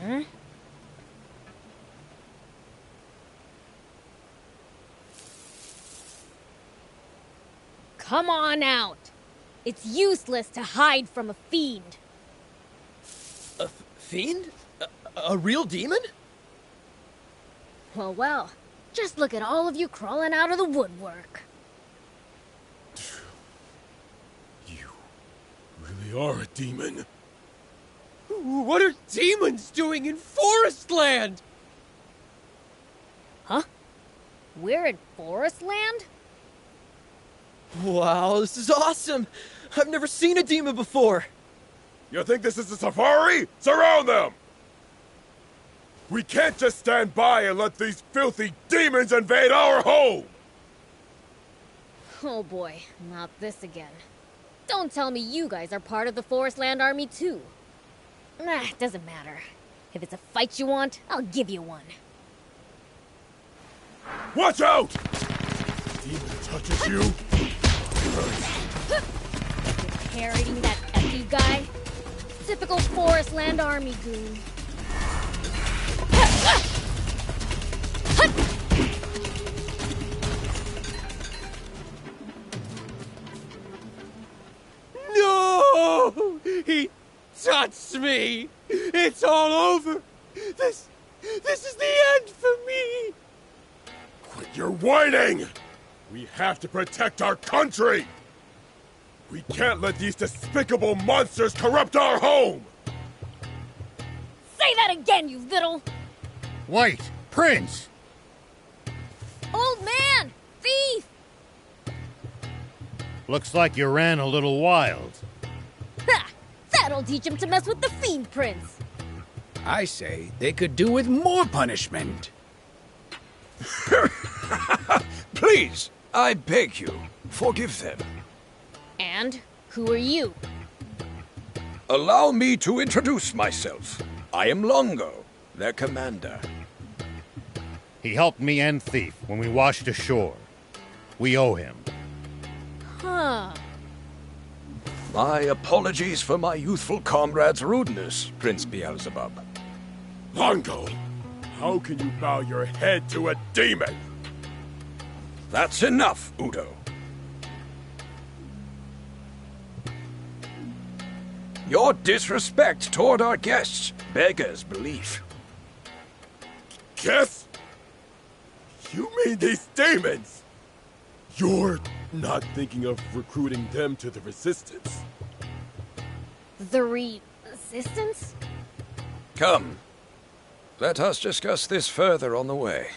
Hmm? Come on out! It's useless to hide from a fiend. A fiend? A real demon? Well, just look at all of you crawling out of the woodwork. You really are a demon. What are demons doing in Forest Land? Huh? We're in Forest Land? Wow, this is awesome! I've never seen a demon before! You think this is a safari? Surround them! We can't just stand by and let these filthy demons invade our home! Oh boy, not this again. Don't tell me you guys are part of the Forest Land Army too. Nah, doesn't matter. If it's a fight you want, I'll give you one. Watch out! Demon touches you. You're parroting that Effie guy? Typical Forest Land Army goon. No! He touched me! It's all over! This is the end for me! Quit your whining! We have to protect our country! We can't let these despicable monsters corrupt our home! Say that again, you little... Wait! Prince! Old man! Thief! Looks like you ran a little wild. Ha! That'll teach him to mess with the Fiend Prince! I say they could do with more punishment. Please, I beg you, forgive them. And who are you? Allow me to introduce myself. I am Longo, their commander. He helped me and Thief when we washed ashore. We owe him. Huh. My apologies for my youthful comrade's rudeness, Prince Beelzebub. Longo, how can you bow your head to a demon? That's enough, Udo. Your disrespect toward our guests beggars belief. Guess? You mean these demons? You're not thinking of recruiting them to the Resistance? The Resistance? Come, let us discuss this further on the way.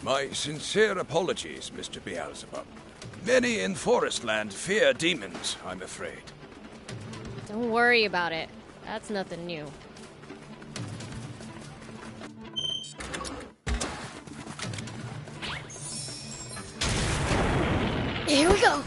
My sincere apologies, Mr. Beelzebub. Many in Forestland fear demons, I'm afraid. Don't worry about it. That's nothing new. Here we go!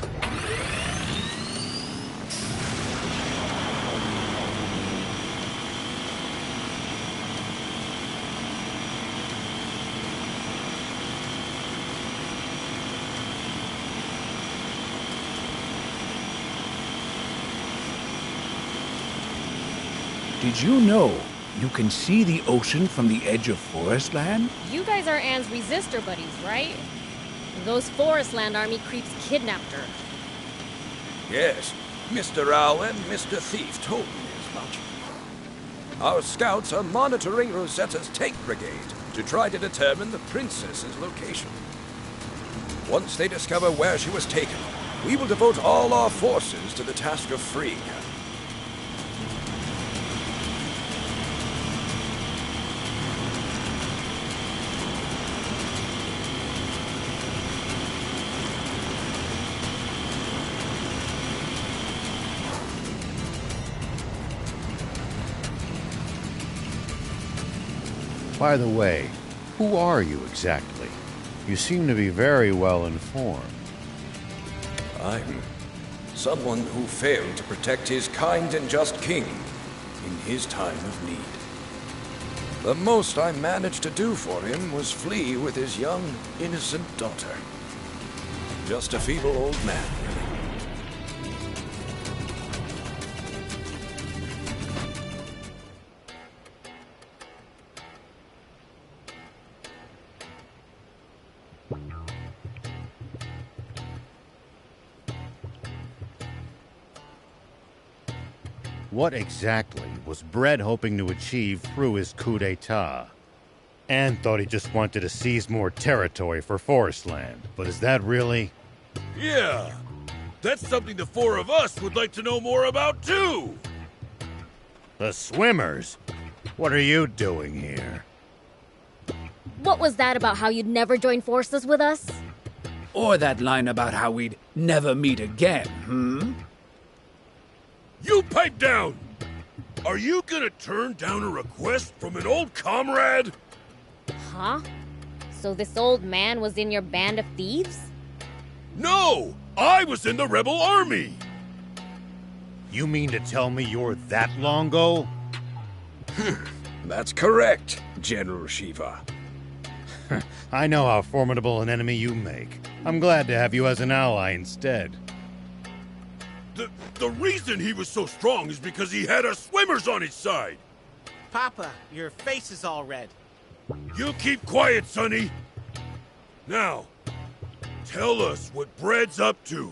Did you know you can see the ocean from the edge of Forestland? You guys are Anne's resistor buddies, right? Those Forest Land Army creeps kidnapped her. Yes, Mr. Owl and Mr. Thief told me as much. Our scouts are monitoring Rosetta's tank brigade to try to determine the princess's location. Once they discover where she was taken, we will devote all our forces to the task of freeing her. By the way, who are you exactly? You seem to be very well informed. I'm someone who failed to protect his kind and just king in his time of need. The most I managed to do for him was flee with his young, innocent daughter. Just a feeble old man, really. What exactly was Bread hoping to achieve through his coup d'etat? Anne thought he just wanted to seize more territory for Forestland, but is that really? Yeah, that's something the four of us would like to know more about too! The swimmers? What are you doing here? What was that about how you'd never join forces with us? Or that line about how we'd never meet again, You pipe down! Are you gonna turn down a request from an old comrade? Huh? So this old man was in your band of thieves? No! I was in the rebel army! You mean to tell me you're that Longo? That's correct, General Shiva. I know how formidable an enemy you make. I'm glad to have you as an ally instead. The reason he was so strong is because he had us swimmers on his side! Papa, your face is all red. You keep quiet, Sonny! Now, tell us what Bread's up to.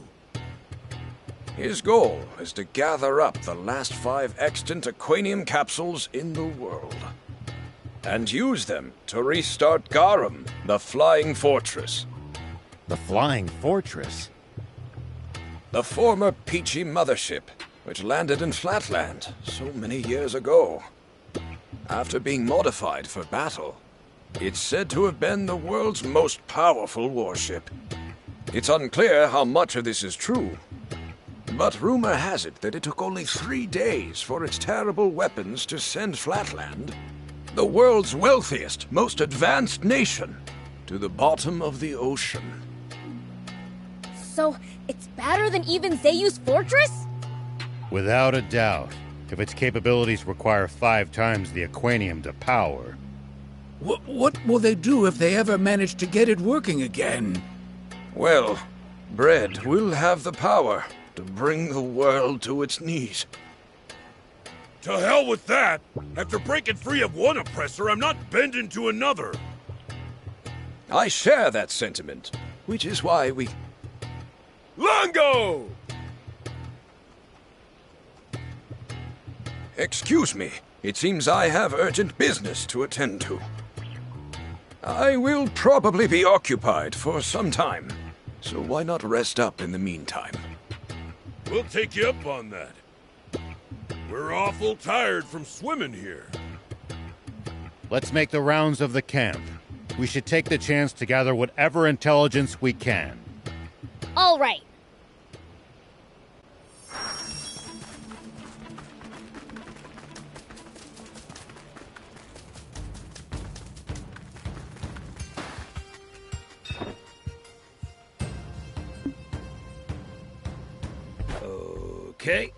His goal is to gather up the last 5 extant Aquanium capsules in the world. And use them to restart Garum, the Flying Fortress. The Flying Fortress? The former Peachy mothership, which landed in Flatland so many years ago. After being modified for battle, it's said to have been the world's most powerful warship. It's unclear how much of this is true, but rumor has it that it took only 3 days for its terrible weapons to send Flatland, the world's wealthiest, most advanced nation, to the bottom of the ocean. So, it's better than even Zayu's fortress? Without a doubt. If its capabilities require 5 times the Aquanium to power. What will they do if they ever manage to get it working again? Well, Bread will have the power to bring the world to its knees. To hell with that! After breaking free of one oppressor, I'm not bending to another! I share that sentiment, which is why we... Longo! Excuse me, it seems I have urgent business to attend to. I will probably be occupied for some time, so why not rest up in the meantime? We'll take you up on that. We're awful tired from swimming here. Let's make the rounds of the camp. We should take the chance to gather whatever intelligence we can. All right. Okay.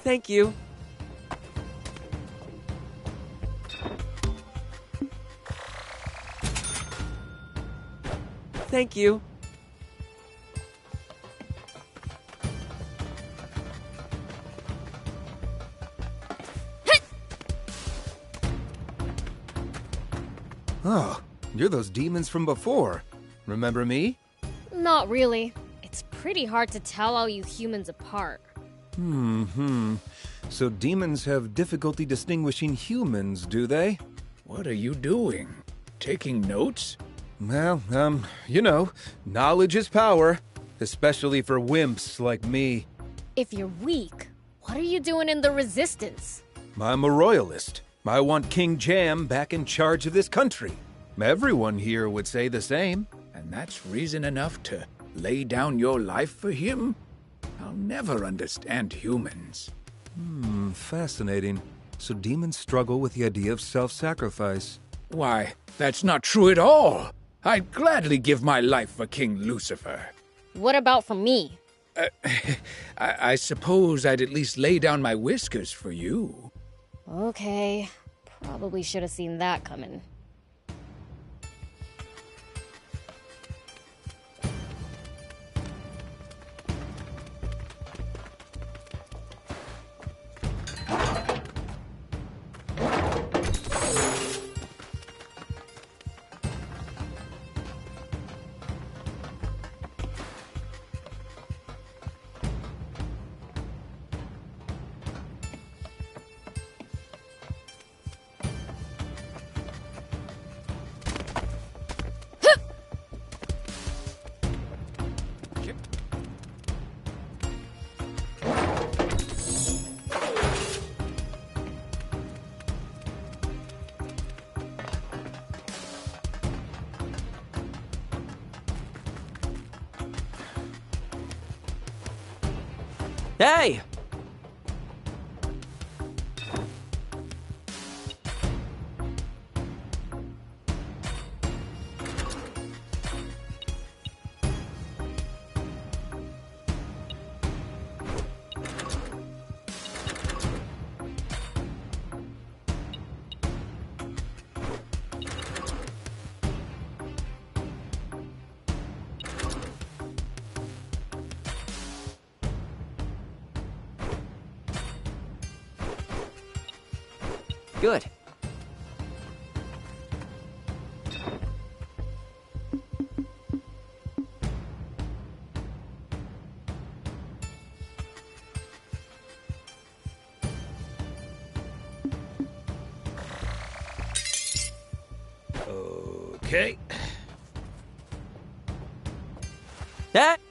Thank you. Thank you. Oh, you're those demons from before. Remember me? Not really. It's pretty hard to tell all you humans apart. So demons have difficulty distinguishing humans, do they? What are you doing? Taking notes? Well, you know, knowledge is power, especially for wimps like me. If you're weak, what are you doing in the Resistance? I'm a royalist. I want King Jam back in charge of this country. Everyone here would say the same. And that's reason enough to lay down your life for him? I'll never understand humans. Fascinating. So demons struggle with the idea of self-sacrifice. Why, that's not true at all. I'd gladly give my life for King Lucifer. What about for me? I suppose I'd at least lay down my whiskers for you. Okay. Probably should have seen that coming. Hey! Good. Okay. That.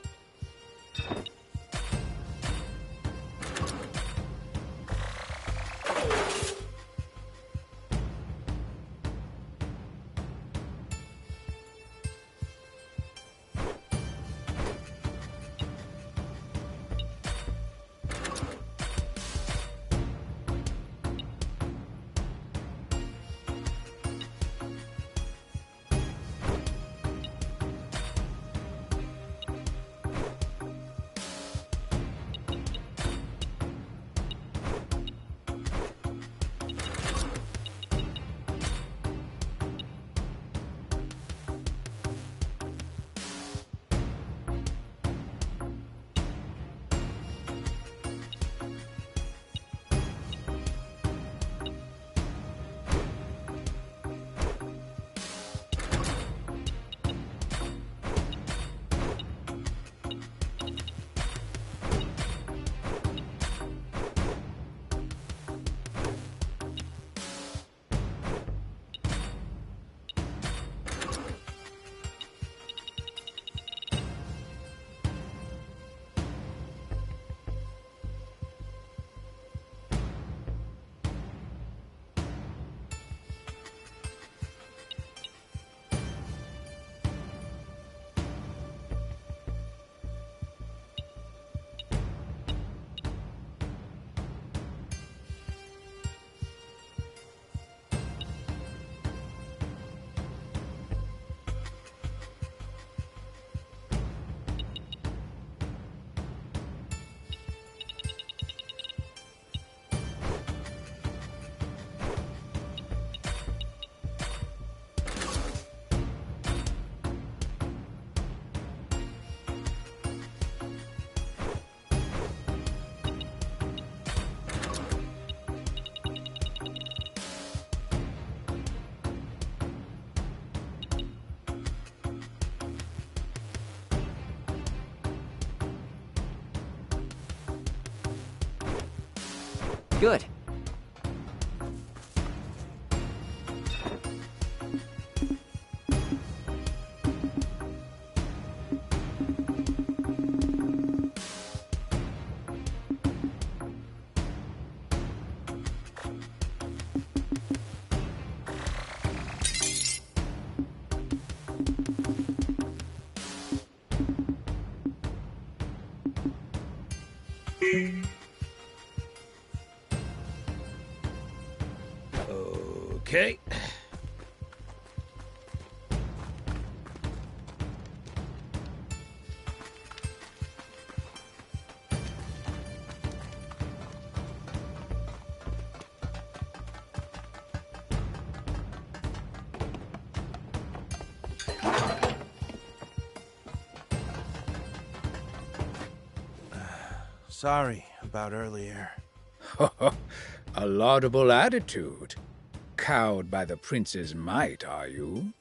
Good. Okay. Sorry about earlier. A laudable attitude. Cowed by the prince's might, are you?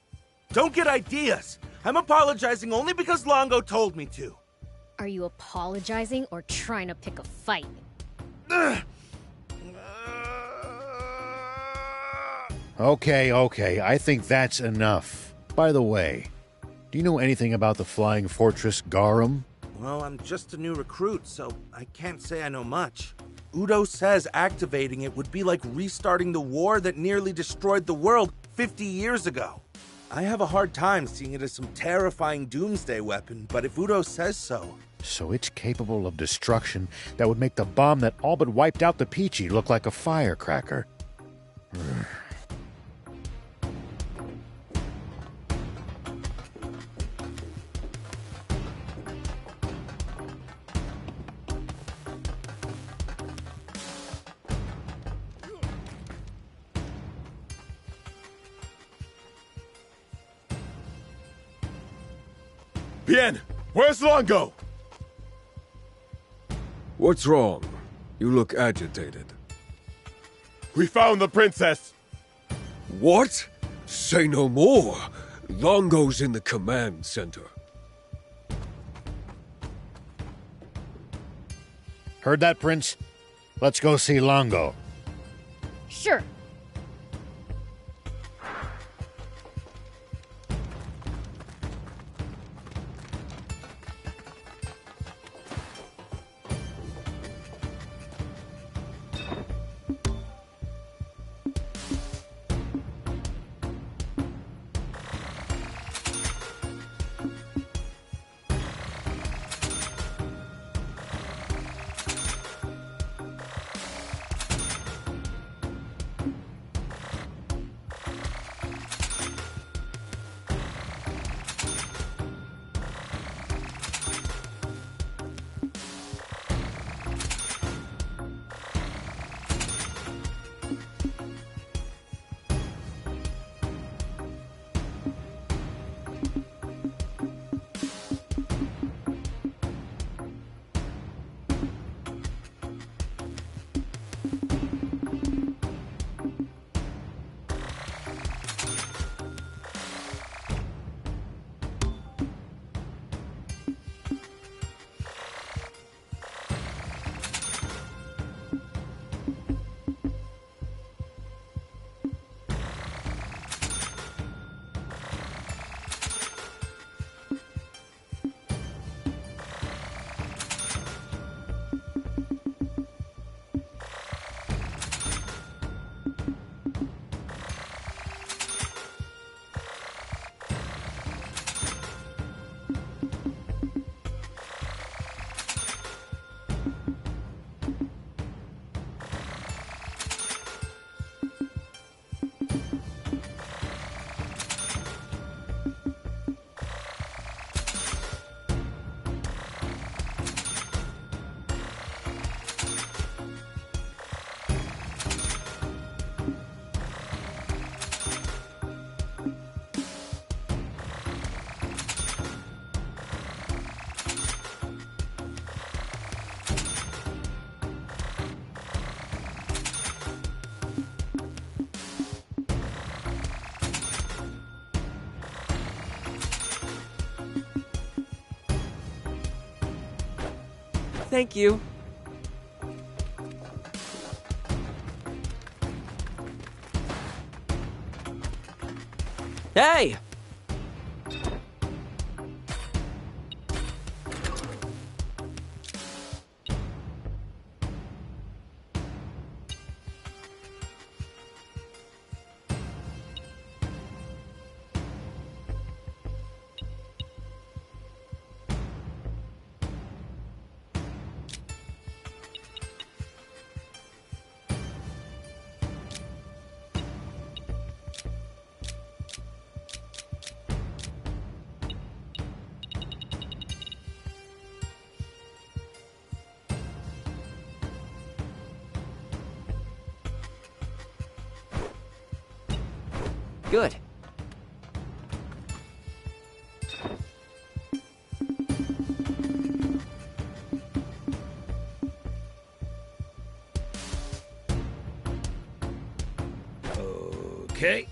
Don't get ideas! I'm apologizing only because Longo told me to. Are you apologizing or trying to pick a fight? Okay, I think that's enough. By the way, do you know anything about the flying fortress Garum? Well, I'm just a new recruit, so I can't say I know much. Udo says activating it would be like restarting the war that nearly destroyed the world 50 years ago. I have a hard time seeing it as some terrifying doomsday weapon, but if Udo says so... So it's capable of destruction that would make the bomb that all but wiped out the Peachy look like a firecracker. Bien, where's Longo? What's wrong? You look agitated. We found the princess. What? Say no more. Longo's in the command center. Heard that, Prince? Let's go see Longo. Sure. Thank you. Hey! Good. Okay.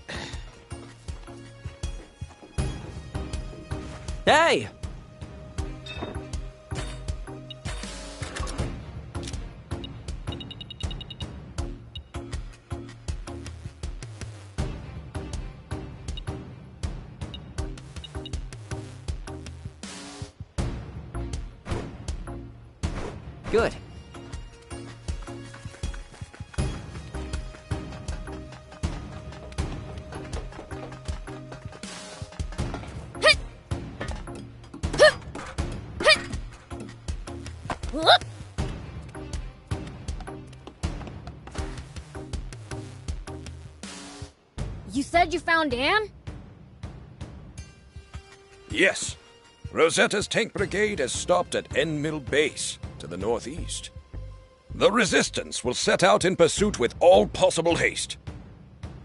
Hey! Good. Whoop! You said you found Anne? Yes. Rosetta's tank brigade has stopped at End Mill Base, to the northeast. The Resistance will set out in pursuit with all possible haste.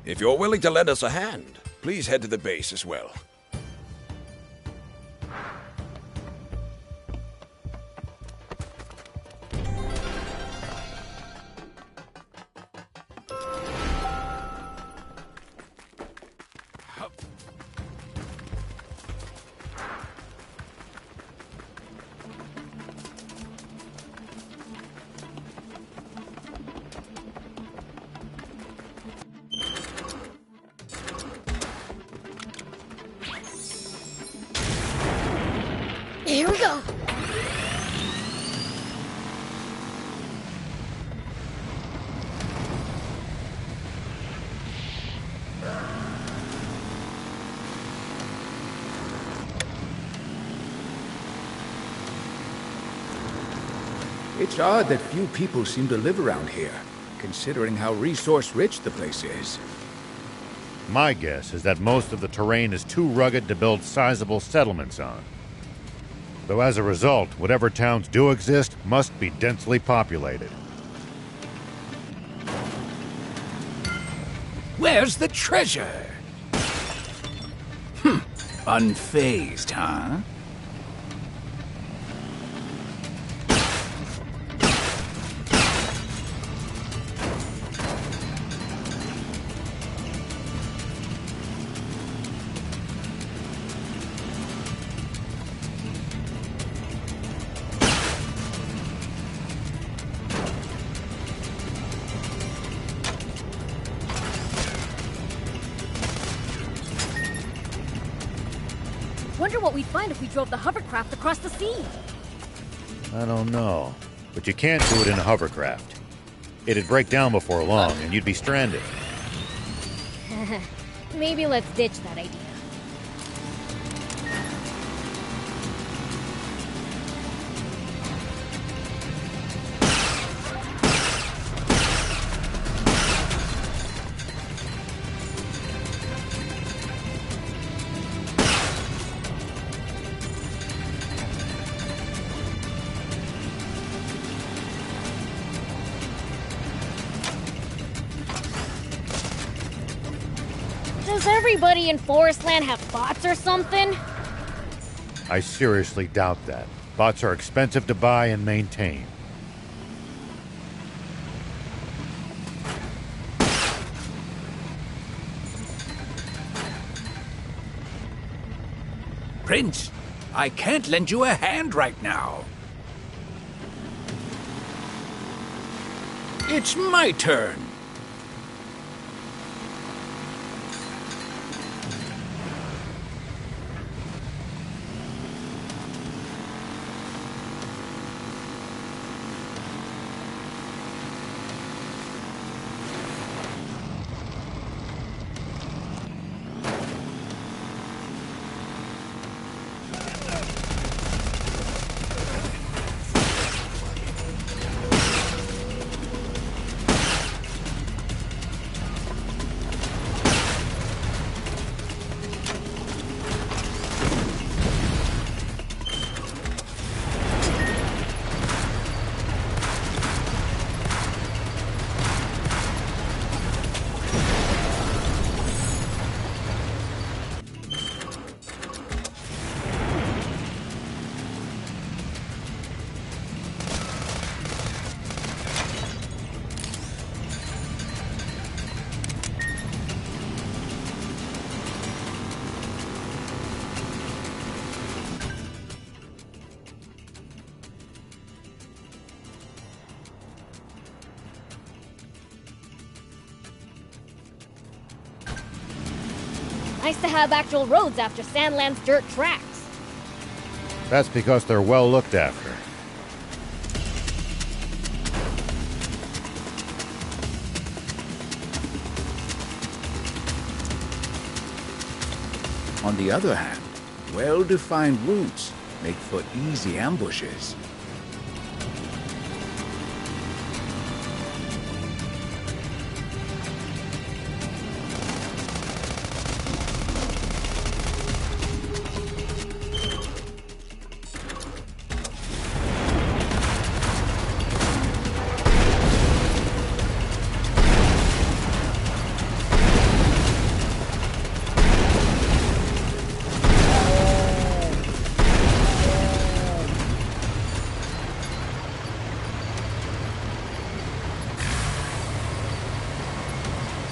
If you're willing to lend us a hand, please head to the base as well. Here we go. It's odd that few people seem to live around here, considering how resource-rich the place is. My guess is that most of the terrain is too rugged to build sizable settlements on. Though as a result, whatever towns do exist must be densely populated. Where's the treasure? Unfazed, huh? Wonder what we'd find if we drove the hovercraft across the sea. I don't know, but you can't do it in a hovercraft. It'd break down before long, and you'd be stranded. Maybe let's ditch that idea. Does everybody in Forestland have bots or something? I seriously doubt that. Bots are expensive to buy and maintain. Prince, I can't lend you a hand right now. It's my turn. Nice to have actual roads after Sandland's dirt tracks. That's because they're well looked after. On the other hand, well-defined routes make for easy ambushes.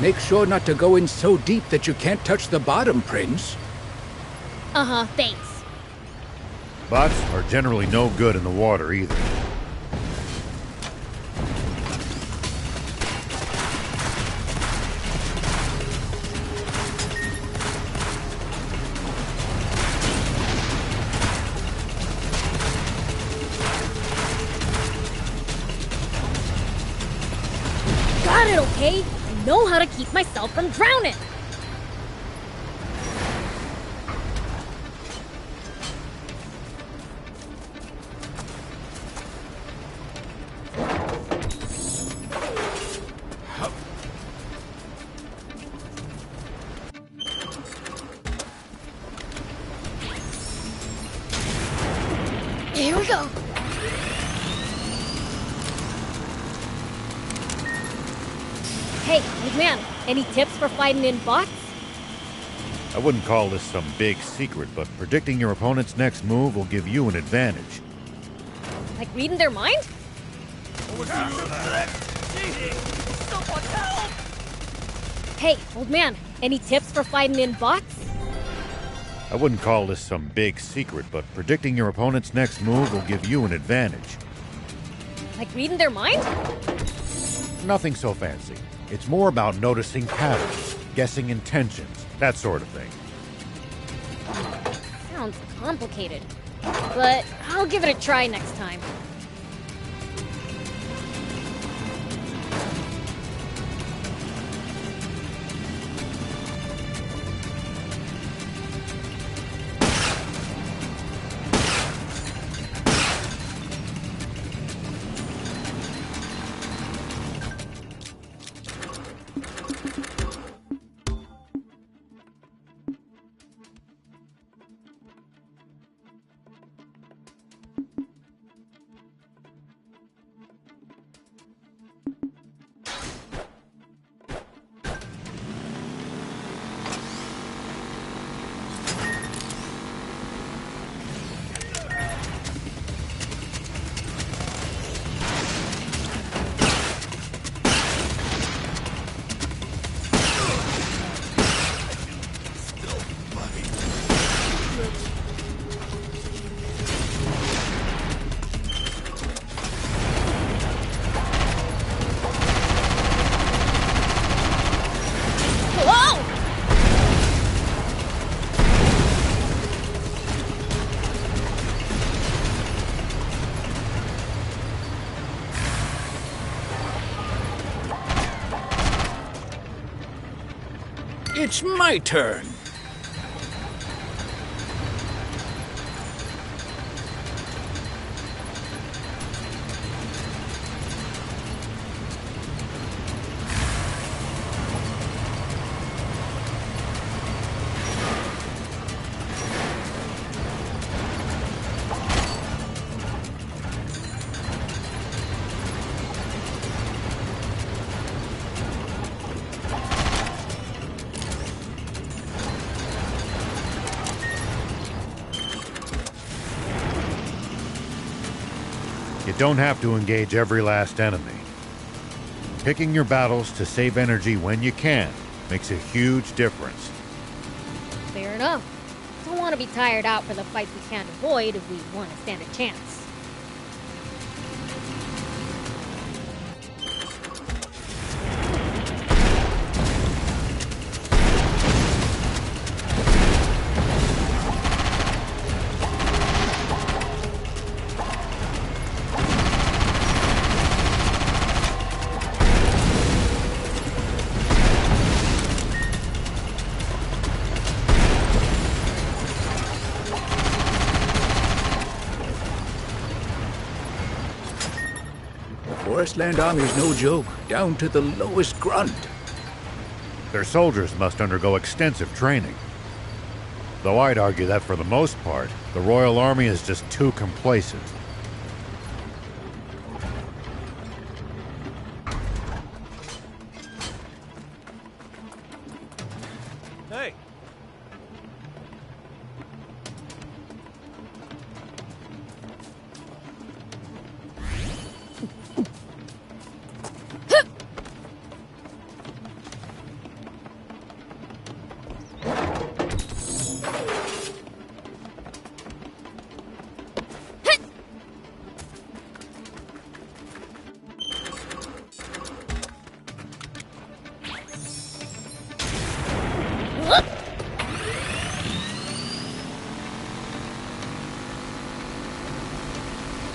Make sure not to go in so deep that you can't touch the bottom, Prince. Uh-huh, thanks. Bots are generally no good in the water either. Got it, okay? I know how to keep myself from drowning. Here we go. Hey, old man, any tips for fighting in bots? I wouldn't call this some big secret, but predicting your opponent's next move will give you an advantage. Like reading their mind? Hey, old man, any tips for fighting in bots? I wouldn't call this some big secret, but predicting your opponent's next move will give you an advantage. Like reading their mind? Nothing so fancy. It's more about noticing patterns, guessing intentions, that sort of thing. Sounds complicated, but I'll give it a try next time. It's my turn. You don't have to engage every last enemy. Picking your battles to save energy when you can makes a huge difference. Fair enough. Don't want to be tired out for the fights we can't avoid if we want to stand a chance. Forest Land Army's no joke, down to the lowest grunt. Their soldiers must undergo extensive training. Though I'd argue that for the most part, the Royal Army is just too complacent. Hey!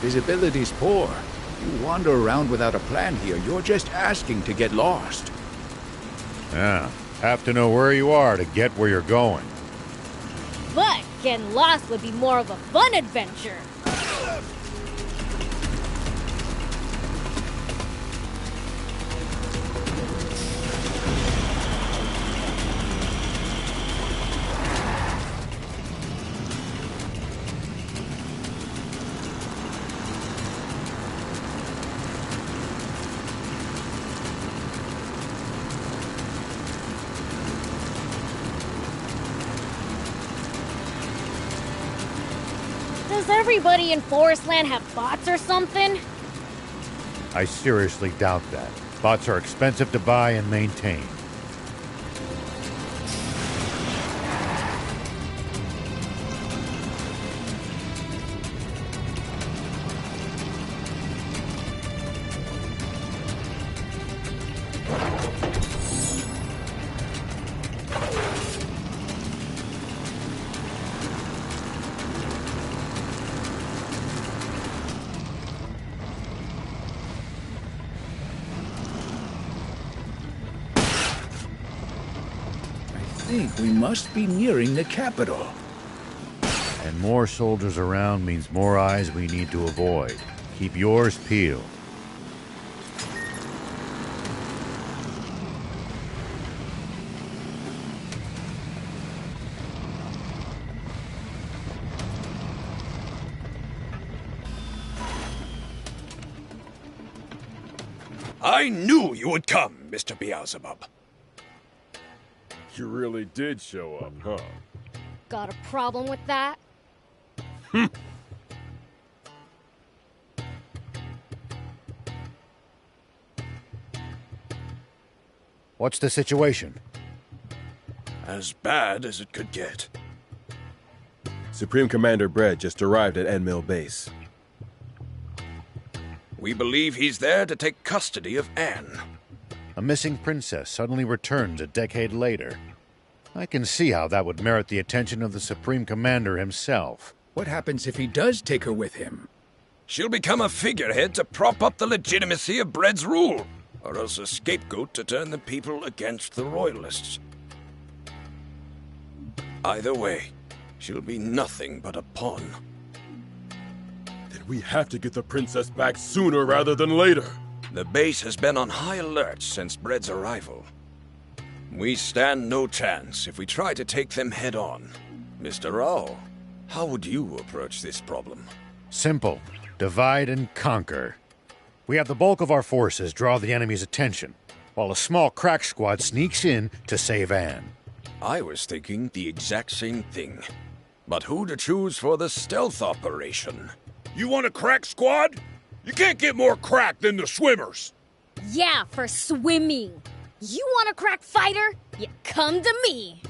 Visibility's poor. You wander around without a plan here, you're just asking to get lost. Yeah, have to know where you are to get where you're going. But getting lost would be more of a fun adventure. Does everybody in Forestland have bots or something? I seriously doubt that. Bots are expensive to buy and maintain. I think we must be nearing the capital. And more soldiers around means more eyes we need to avoid. Keep yours peeled. I knew you would come, Mr. Beelzebub. You really did show up, huh? Got a problem with that? What's the situation? As bad as it could get. Supreme Commander Brett just arrived at Endmill Base. We believe he's there to take custody of Anne. A missing princess suddenly returns a decade later. I can see how that would merit the attention of the Supreme Commander himself. What happens if he does take her with him? She'll become a figurehead to prop up the legitimacy of Bread's rule, or else a scapegoat to turn the people against the Royalists. Either way, she'll be nothing but a pawn. Then we have to get the princess back sooner rather than later. The base has been on high alert since Bread's arrival. We stand no chance if we try to take them head on. Mr. Rao, how would you approach this problem? Simple. Divide and conquer. We have the bulk of our forces draw the enemy's attention, while a small crack squad sneaks in to save Anne. I was thinking the exact same thing. But who to choose for the stealth operation? You want a crack squad? You can't get more crack than the swimmers. Yeah, for swimming. You want a crack fighter? You come to me.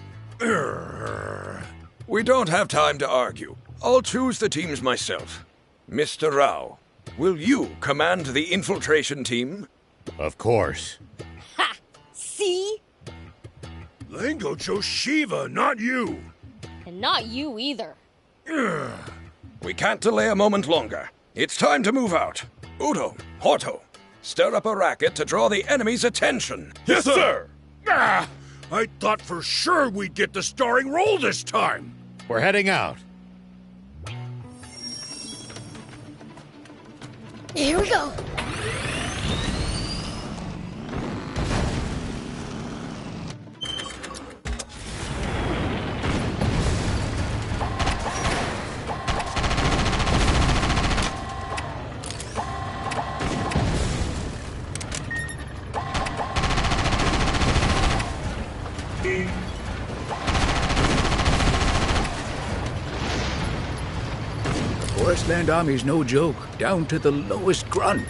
We don't have time to argue. I'll choose the teams myself. Mr. Rao, will you command the infiltration team? Of course. Ha! See? Lango chose Shiva, not you. And not you either. We can't delay a moment longer. It's time to move out. Udo, Horto, stir up a racket to draw the enemy's attention. Yes, sir. I thought for sure we'd get the starring role this time. We're heading out. Here we go. Forestland Army's no joke, down to the lowest grunt.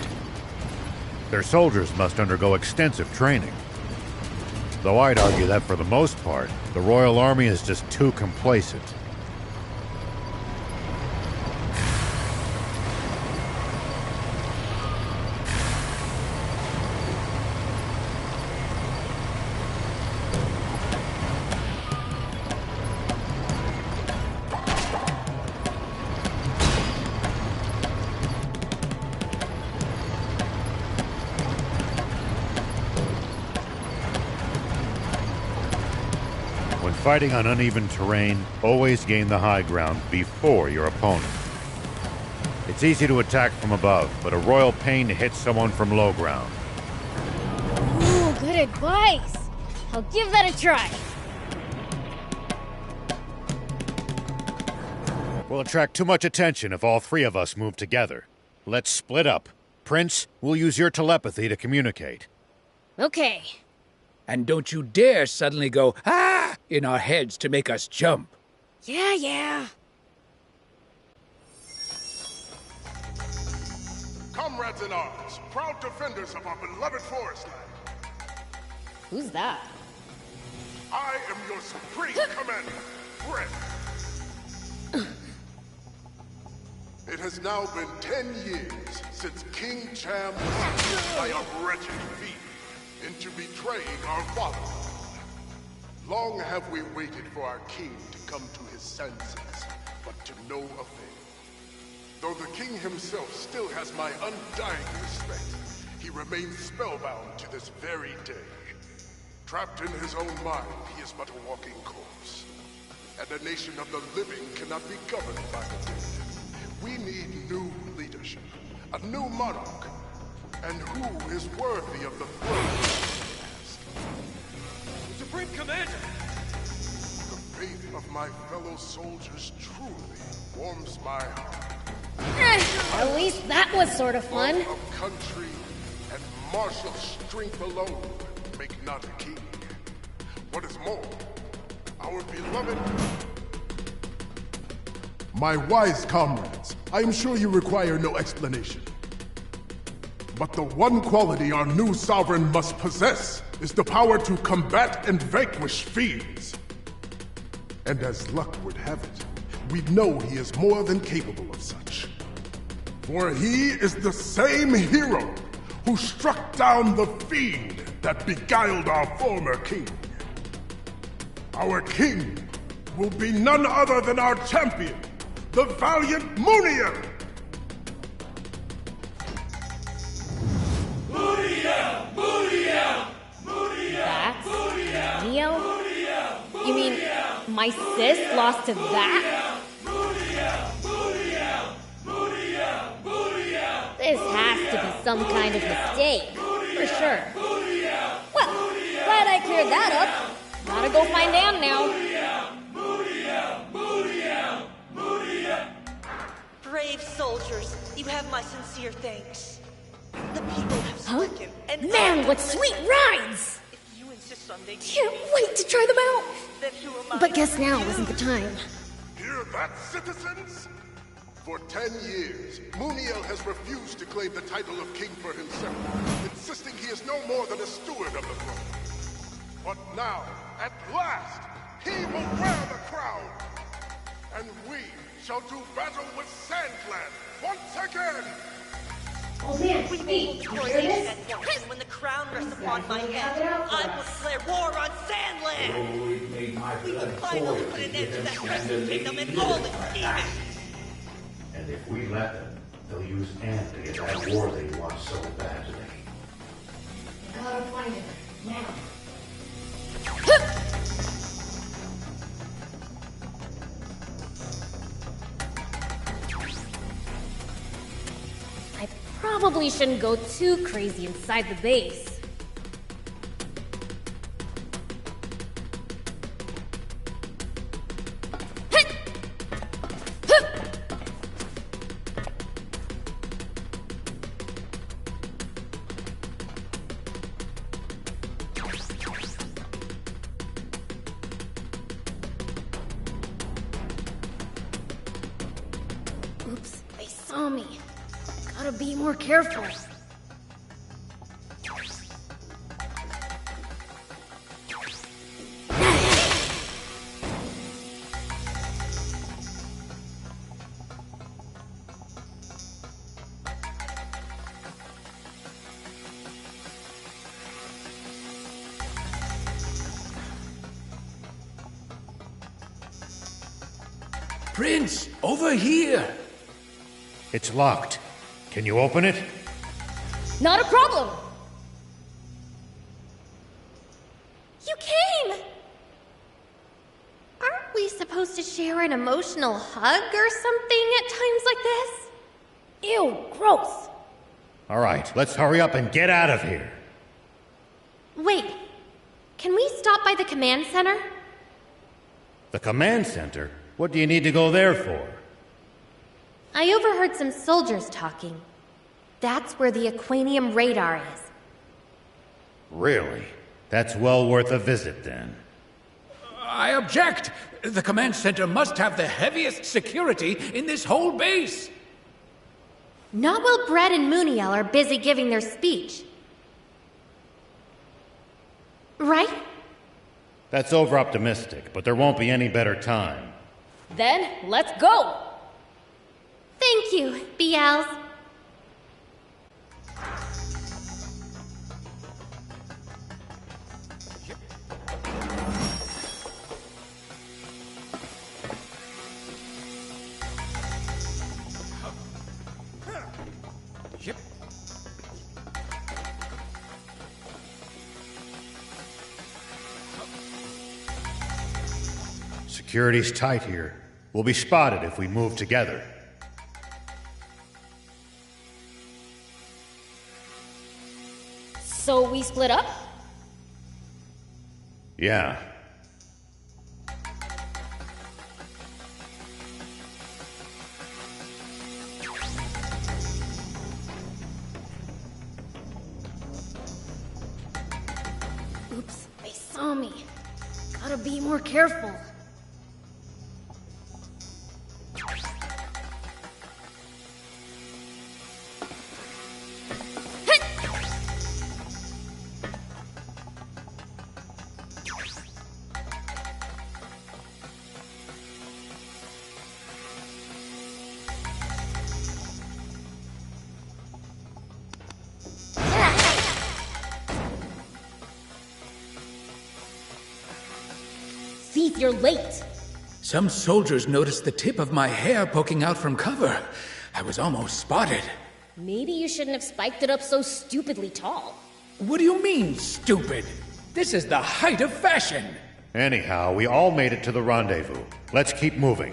Their soldiers must undergo extensive training. Though I'd argue that for the most part, the Royal Army is just too complacent. Fighting on uneven terrain, always gain the high ground before your opponent. It's easy to attack from above, but a royal pain to hit someone from low ground. Ooh, good advice. I'll give that a try. We'll attract too much attention if all three of us move together. Let's split up. Prince, we'll use your telepathy to communicate. Okay. And don't you dare suddenly go, "Ah!" in our heads to make us jump. Yeah. Comrades in arms, proud defenders of our beloved Forestland. Who's that? I am your supreme commander, Brett. It has now been 10 years since King Cham was seduced by a wretched fiend into betraying our fatherland. Long have we waited for our king to come to his senses, but to no avail. Though the king himself still has my undying respect, he remains spellbound to this very day. Trapped in his own mind, he is but a walking corpse. And a nation of the living cannot be governed by the dead. We need new leadership, a new monarch. And who is worthy of the throne? Supreme Commander! The faith of my fellow soldiers truly warms my heart. At least that was sort of fun. Love of country and martial strength alone make not a king. What is more, our beloved... My wise comrades, I am sure you require no explanation. But the one quality our new sovereign must possess is the power to combat and vanquish fiends. And as luck would have it, we know he is more than capable of such. For he is the same hero who struck down the fiend that beguiled our former king. Our king will be none other than our champion, the valiant Muniel! That's Muniel? You mean my sis lost to that? This has to be some kind of mistake, for sure. Well, glad I cleared that up. Gotta go find Anne now. Brave soldiers, you have my sincere thanks. The people have spoken, and Man, what sweet rides! if you insist on making Can't wait to try them out. then who am I? But guess now isn't the time. Hear that, citizens? For 10 years, Muniel has refused to claim the title of king for himself, insisting he is no more than a steward of the throne. But now, at last, he will wear the crown! And we shall do battle with Sandland once again! Oh man, We hey, will you destroy hear the this? Sandland, and when the crown rests upon my head, I will declare war on Sandland! We will finally put an end to that wretched kingdom and all its demons! And if we let them, they'll use Anne to get that war they want so badly. Gotta find it now. I probably shouldn't go too crazy inside the base. Oops. saw me. Gotta be more careful. Prince, over here! It's locked. Can you open it? Not a problem! You came! Aren't we supposed to share an emotional hug or something at times like this? Ew, gross! All right, let's hurry up and get out of here. Wait, can we stop by the command center? The command center? What do you need to go there for? I overheard some soldiers talking. That's where the Aquanium radar is. Really? That's well worth a visit, then. I object! The command center must have the heaviest security in this whole base! Not while Brett and Muniel are busy giving their speech. Right? That's over-optimistic, but there won't be any better time. Then, let's go! Thank you, BLs. Security's tight here. We'll be spotted if we move together. So we split up? Yeah. Oops, they saw me. Gotta be more careful. Thief, you're late. Some soldiers noticed the tip of my hair poking out from cover. I was almost spotted. Maybe you shouldn't have spiked it up so stupidly tall. What do you mean, stupid? This is the height of fashion. Anyhow, we all made it to the rendezvous. Let's keep moving.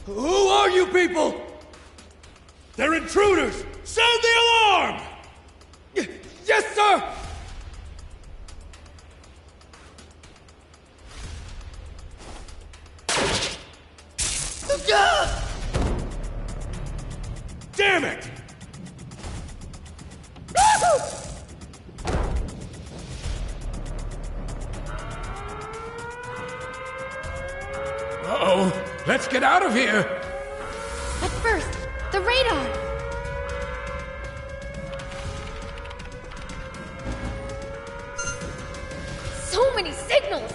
Who are you people? They're intruders! Sound the alarm! Yes, sir! Damn it! Uh-oh. Let's get out of here! But first, the radar! So many signals!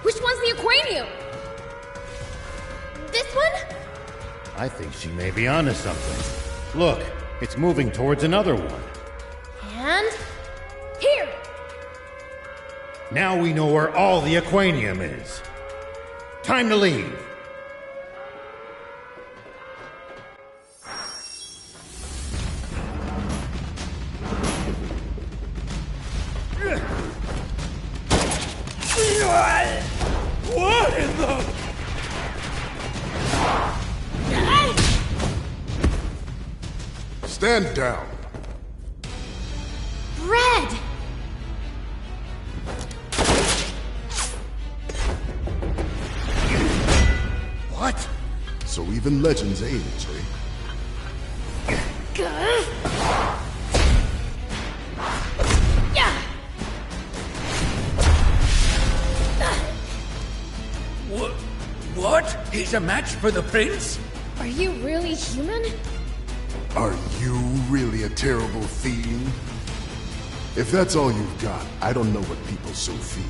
Which one's the Aquanium? This one? I think she may be onto something. Look, it's moving towards another one. And? Here! Now we know where all the Aquanium is. Time to leave. Stand down. Red! What? So even legends age, eh? What? He's a match for the prince? Are you really human? Are you really a terrible fiend? If that's all you've got, I don't know what people so fear.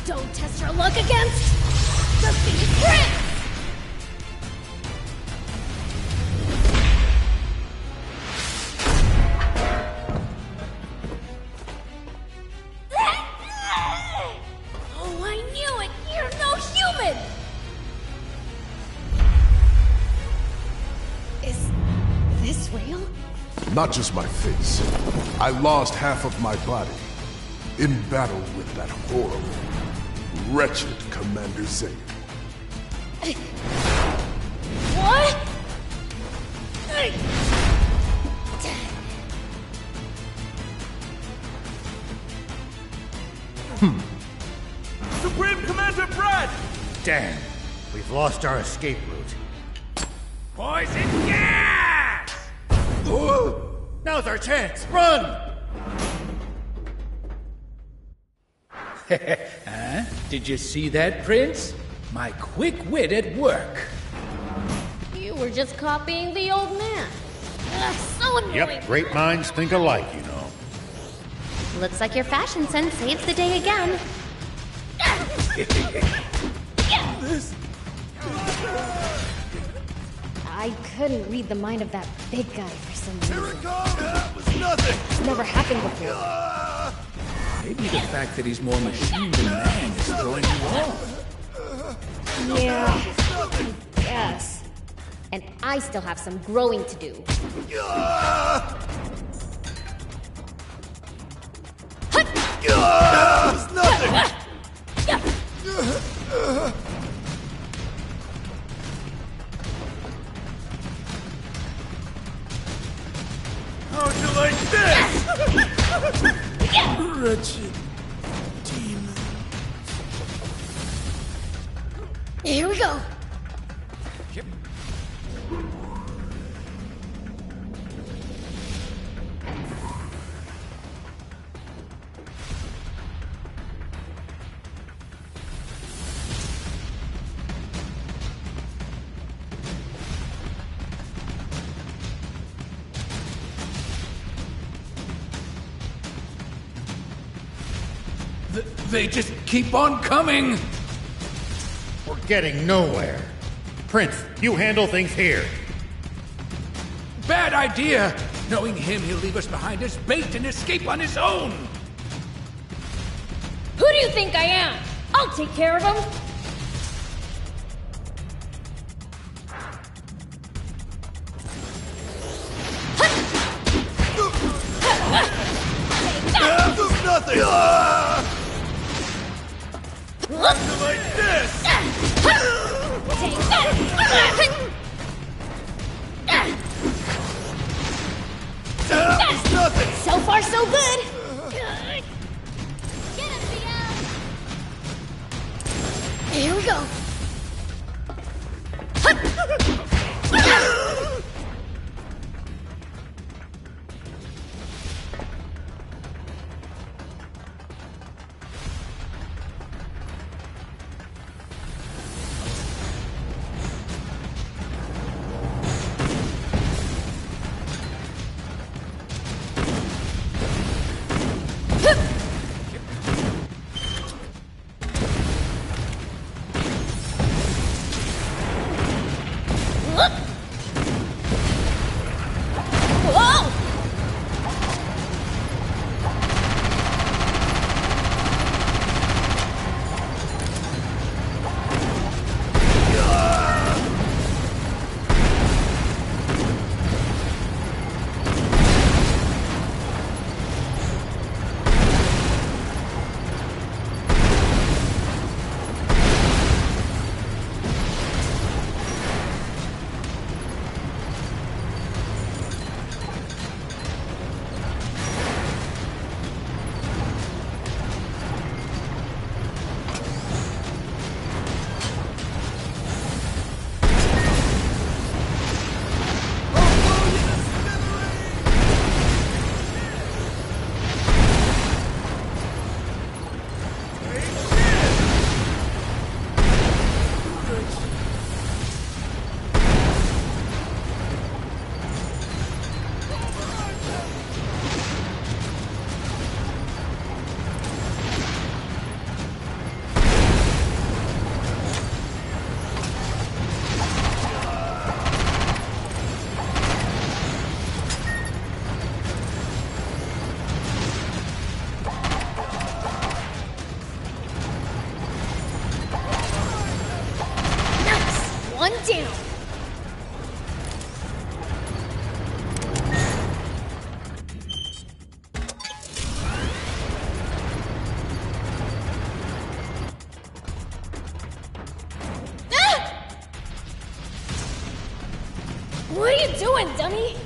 Don't test your luck against the Thief Prince! Oh, I knew it! You're no human! Is this real? Not just my face. I lost half of my body in battle with that horrible, wretched Commander Zane. What? Supreme Commander Brett! Damn, we've lost our escape route. Poison gas! Now's our chance! Run! Huh? Did you see that, Prince? My quick wit at work. You were just copying the old man. Ugh, so annoying. Yep, great minds think alike, you know. Looks like your fashion sense saves the day again. I couldn't read the mind of that big guy for some reason. Here it comes! That was nothing! It's never happened before. Maybe the fact that he's more machine than man is throwing you off. Yeah, I guess. And I still have some growing to do. That was nothing! How'd you like this? Wretched demon. Here we go. They just keep on coming! We're getting nowhere. Prince, you handle things here. Bad idea! Knowing him, he'll leave us behind as bait and escape on his own! Who do you think I am? I'll take care of him. That was nothing! How'd you like this? Take that! That was nothing! So far, so good. Here we go. Whoa! What are you doing, dummy?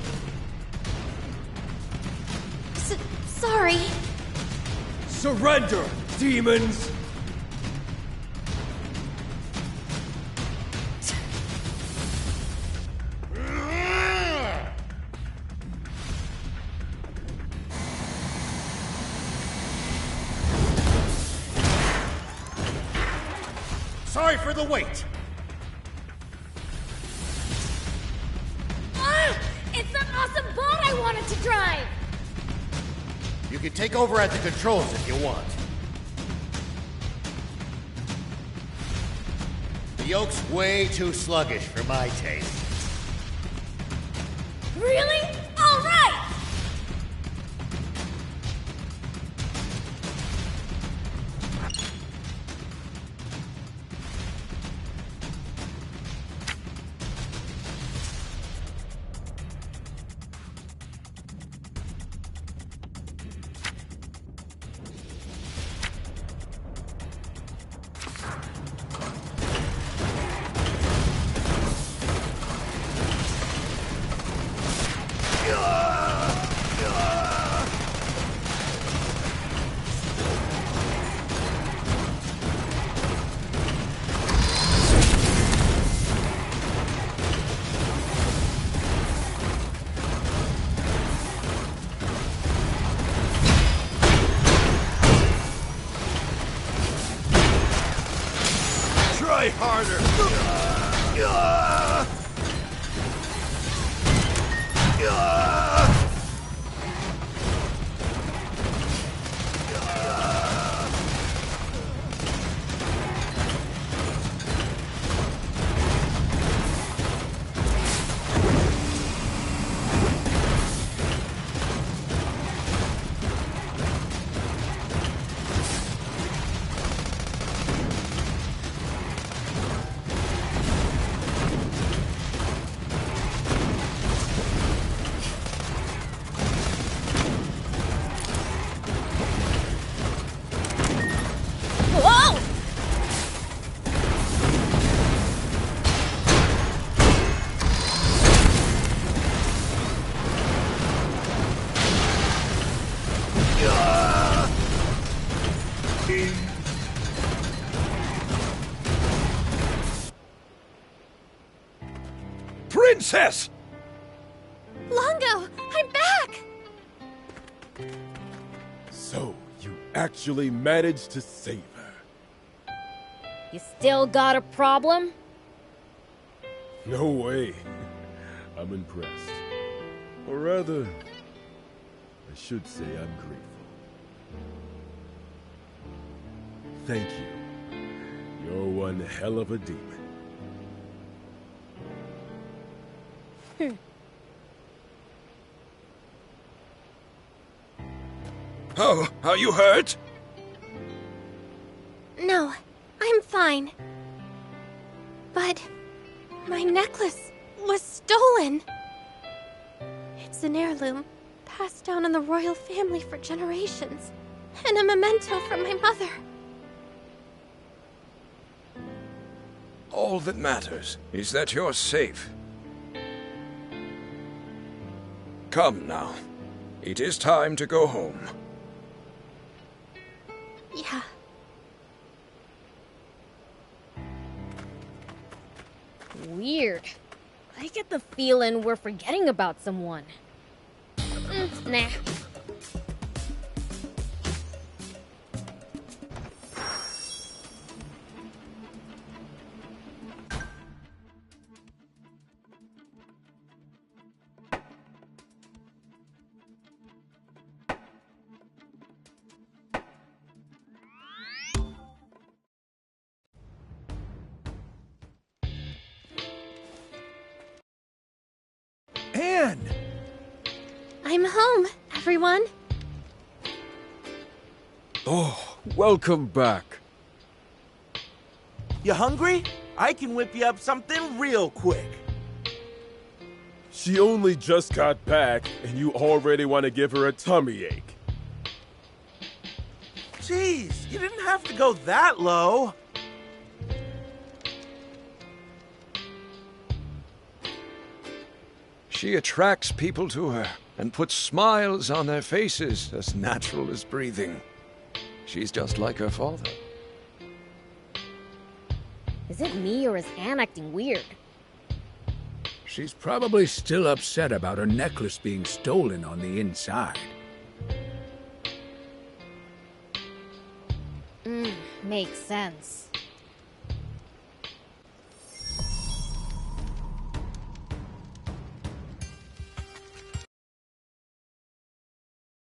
Sorry. Surrender, demons! Sorry for the wait. Ah! It's that awesome boat I wanted to drive! You can take over at the controls if you want. The yoke's way too sluggish for my taste. Really? All right! Try harder! Whoa! Princess! Longo, I'm back! So, you actually managed to save her. You still got a problem? No way. I'm impressed. Or rather, I should say I'm grateful. Thank you. You're one hell of a demon. Oh, are you hurt? No, I'm fine. But my necklace was stolen. It's an heirloom, passed down in the royal family for generations, and a memento from my mother. All that matters is that you're safe. Come now. It is time to go home. Yeah. Weird. I get the feeling we're forgetting about someone. Nah. Anne! I'm home, everyone. Oh, welcome back. You hungry? I can whip you up something real quick. She only just got back, and you already want to give her a tummy ache. Jeez, you didn't have to go that low. She attracts people to her and puts smiles on their faces as natural as breathing. She's just like her father. Is it me or is Anne acting weird? She's probably still upset about her necklace being stolen on the inside. Makes sense.